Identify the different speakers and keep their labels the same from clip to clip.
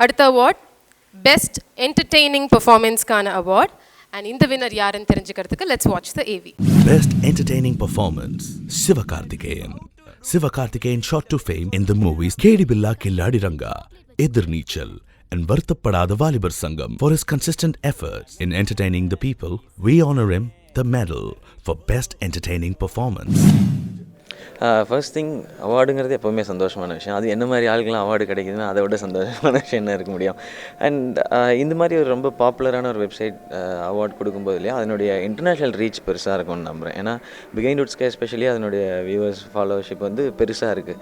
Speaker 1: அடுத்த award best entertaining பெர்ஃபார்மன்ஸ்க்கான award. And இந்த வின்னர் யாருன்னு தெரிஞ்சுக்கிறதுக்கு let's watch the AV.
Speaker 2: Best entertaining performance, Sivakarthikeyan. Sivakarthikeyan shot to fame in the movies Kedi Billa Killadi Ranga, Edirneechal and Varthappadaatha Vaalibar Sangam for his consistent efforts in entertaining the people. We honor him the medal for best entertaining performance.
Speaker 3: First thing அவார்டுங்கிறது எப்போவுமே சந்தோஷமான விஷயம். அது என்ன மாதிரி ஆளுக்கெல்லாம் award கிடைக்குதுன்னா அதை விட சந்தோஷமான விஷயம் என்ன இருக்க முடியும். அண்ட் இந்த மாதிரி ஒரு ரொம்ப பாப்புலரான ஒரு வெப்சைட் அவார்டு கொடுக்கும்போது இல்லையா, அதனுடைய இன்டர்நேஷ்னல் ரீச் பெருசாக இருக்கும்னு நம்புகிறேன். ஏன்னா பிகைண்ட் வுட்ஸ்க்கு எஸ்பெஷலி அதனுடைய வியூவர்ஸ் ஃபாலோவர்ஷிப் வந்து பெருசாக இருக்குது.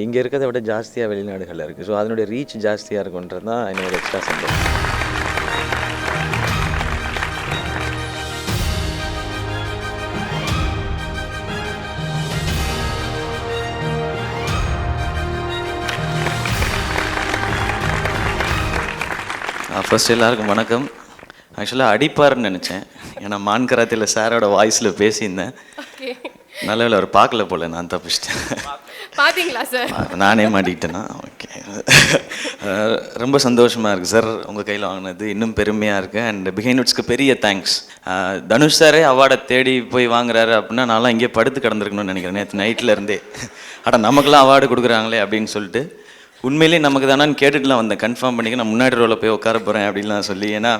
Speaker 3: இங்கே இருக்கிறத விட ஜாஸ்தியாக வெளிநாடுகளில் இருக்குது. ஸோ அதனுடைய ரீச் ஜாஸ்தியாக இருக்குன்றது தான் என்னோட எக்ஸ்ட்ரா சந்தோஷம். ஃபர்ஸ்ட் எல்லாருக்கும் வணக்கம். ஆக்சுவலாக அடிப்பார்னு நினச்சேன், ஏன்னா மான் கராத்தில் சாரோட வாய்ஸில் பேசியிருந்தேன். நல்ல வேலை அவர் பார்க்கல போல, நான் தப்பிச்சிட்டேன்.
Speaker 1: பார்த்தீங்களா சார்?
Speaker 3: நானே மாட்டிக்கிட்டேன்னா ஓகே. ரொம்ப சந்தோஷமாக இருக்குது சார் உங்கள் கையில் வாங்கினது, இன்னும் பெருமையாக இருக்குது. அண்ட் பிஹைண்ட் வுட்ஸ்க்கு பெரிய தேங்க்ஸ். தனுஷ் சாரே அவார்டை தேடி போய் வாங்குறாரு அப்படின்னா நான்லாம் இங்கே படுத்து கிடந்திருக்கணும்னு நினைக்கிறேன். நேற்று நைட்டில் இருந்தே அட நமக்குலாம் அவார்டு கொடுக்குறாங்களே அப்படின்னு சொல்லிட்டு உண்மையிலே நமக்கு தானான்னு கேட்டுட்டுலாம் வந்தேன். கன்ஃபார்ம் பண்ணிக்க நான் முன்னாடி ரோவில் போய் உட்கார போகிறேன் அப்படின்லாம் சொல்லி. ஏன்னா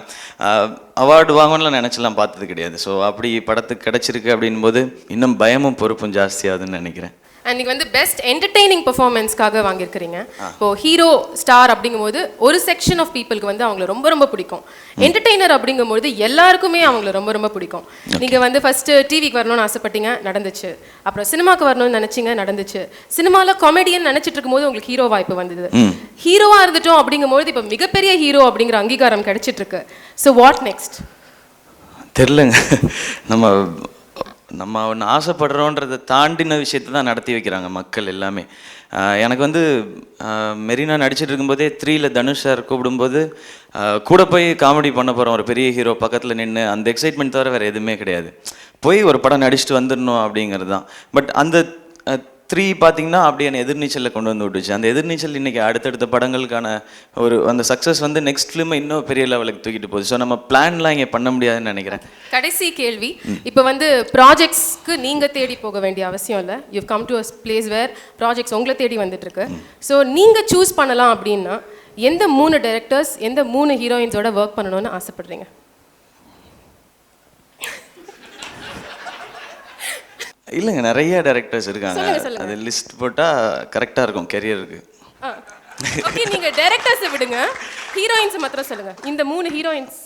Speaker 3: அவார்டு வாங்கணும்லாம் நினச்சலாம் பார்த்தது கிடையாது. ஸோ அப்படி படத்துக்கு கிடச்சிருக்கு அப்படின்போது இன்னும் பயமும் பொறுப்பும் ஜாஸ்தியாகுதுன்னு நினைக்கிறேன்.
Speaker 1: அன்றைக்கி வந்து பெஸ்ட் என்டர்டெய்னிங் பெர்ஃபார்மன்ஸ்க்காக வாங்கியிருக்கிறீங்க. இப்போது ஹீரோ ஸ்டார் அப்படிங்கும்போது ஒரு செக்ஷன் ஆஃப் பீப்புளுக்கு வந்து அவங்கள ரொம்ப ரொம்ப பிடிக்கும். என்டர்டெய்னர் அப்படிங்கும்போது எல்லாருக்குமே அவங்கள ரொம்ப ரொம்ப பிடிக்கும். நீங்கள் வந்து ஃபஸ்ட்டு டிவிக்கு வரணும்னு ஆசைப்பட்டீங்க, நடந்துச்சு. அப்புறம் சினிமாவுக்கு வரணும்னு நினச்சிங்க, நடந்துச்சு. சினிமாவில் காமெடியன் நினச்சிட்டு இருக்கும்போது உங்களுக்கு ஹீரோ வாய்ப்பு வந்தது. ஹீரோவாக இருந்துட்டோம் அப்படிங்கும்போது இப்போ மிகப்பெரிய ஹீரோ அப்படிங்கிற அங்கீகாரம் கிடைச்சிட்ருக்கு. So what next?
Speaker 3: தெரிலங்க. நம்ம ஒன்று ஆசைப்படுறோன்றதை தாண்டின விஷயத்தை தான் நடத்தி வைக்கிறாங்க மக்கள் எல்லாமே. எனக்கு வந்து மெரினா நடிச்சிட்டு இருக்கும்போதே 3ல் தனுஷ் சார் கூப்பிடும்போது கூட போய் காமெடி பண்ண போகிறோம், ஒரு பெரிய ஹீரோ பக்கத்தில் நின்று, அந்த எக்ஸைட்மெண்ட் தவிர வேறு எதுவுமே கிடையாது. போய் ஒரு படம் நடிச்சுட்டு வந்துடணும் அப்படிங்கிறது தான். பட் அந்த 3 பார்த்திங்கன்னா அப்படியே என்னை எதிர்நீச்சலில் கொண்டு வந்து விட்டுச்சு. அந்த எதிர்நீச்சல் இன்றைக்கி அடுத்தடுத்த படங்களுக்கான அந்த சக்ஸஸ் வந்து நெக்ஸ்ட் ஃபிலிமை இன்னும் பெரிய லெவலுக்கு தூக்கிட்டு போகுது. ஸோ நம்ம பிளான்லாம் இங்கே பண்ண முடியாதுன்னு நினைக்கிறேன்.
Speaker 1: கடைசி கேள்வி, இப்போ வந்து ப்ராஜெக்ட்ஸ்க்கு நீங்கள் தேடி போக வேண்டிய அவசியம் இல்லை. You come to a place where projects உங்களை தேடி வந்துட்டுருக்கு. ஸோ நீங்கள் சூஸ் பண்ணலாம் அப்படின்னா எந்த 3 டைரக்டர்ஸ், எந்த 3 ஹீரோயின்ஸோட ஒர்க் பண்ணணும்னு ஆசைப்படுறீங்க?
Speaker 3: இல்லைங்க, நிறைய டைரக்டர்ஸ் இருக்காங்க. அது லிஸ்ட் போட்டால் கரெக்டாக இருக்கும் கெரியருக்கு.
Speaker 1: ஓகே, நீங்கள் டைரக்டர்ஸை விடுங்க, ஹீரோயின்ஸை மாத்திரம் சொல்லுங்கள். இந்த 3 ஹீரோயின்ஸ்.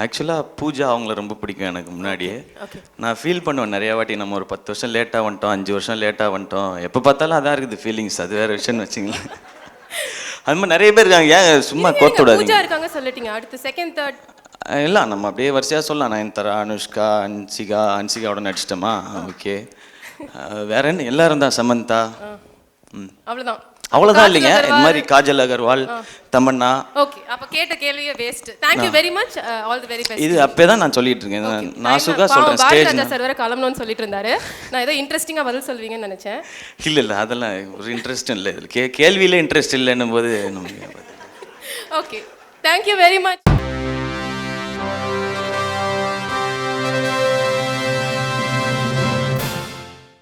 Speaker 3: ஆக்சுவலாக பூஜா அவங்கள ரொம்ப பிடிக்கும் எனக்கு. முன்னாடியே நான் ஃபீல் பண்ணுவேன் நிறையா வாட்டி, நம்ம ஒரு 10 வருஷம் லேட்டாக வந்துட்டோம், 5 வருஷம் லேட்டாக வந்துட்டோம், எப்போ பார்த்தாலும் அதான் இருக்குது ஃபீலிங்ஸ். அது வேறு விஷயம்னு வச்சுங்களேன். அது மாதிரி நிறைய பேர் இருக்காங்க, ஏன் சும்மா கோர்த்து
Speaker 1: பூஜா இருக்காங்க சொல்லிட்டீங்க, அடுத்து செகண்ட் தேர்ட்
Speaker 3: இல்லை நம்ம அப்படியே வரிசையாக சொல்லலாம். நயன்தாரா, அனுஷ்கா, அன்சிகாவோட நடிச்சிட்டோமா, ஓகே. வேற என்ன, எல்லாரும் தான், சமந்தா, அவ்வளோதான் இல்லைங்க. இந்த மாதிரி காஜல் அகர்வால், தமன்னா.
Speaker 1: ஓகே, அப்போ கேட்ட கேள்வியே waste. Thank you very much, all the very best.
Speaker 3: இது அப்பே தான் நான் சொல்லிட்டு இருக்கேன், நான் சுகா சொல்கிறேன். ஸ்டேஜ்
Speaker 1: சார் வேற கிளம்பணும்னு சொல்லிட்டு இருந்தாரு, நான் ஏதோ இன்ட்ரெஸ்டிங்காக பதில் சொல்வீங்கன்னு நினச்சேன்.
Speaker 3: இல்லை அதெல்லாம் ஒரு இன்ட்ரெஸ்ட் இல்லை, கேள்வியில இன்ட்ரெஸ்ட் இல்லைன்னும் போது.
Speaker 1: Okay, thank you very much.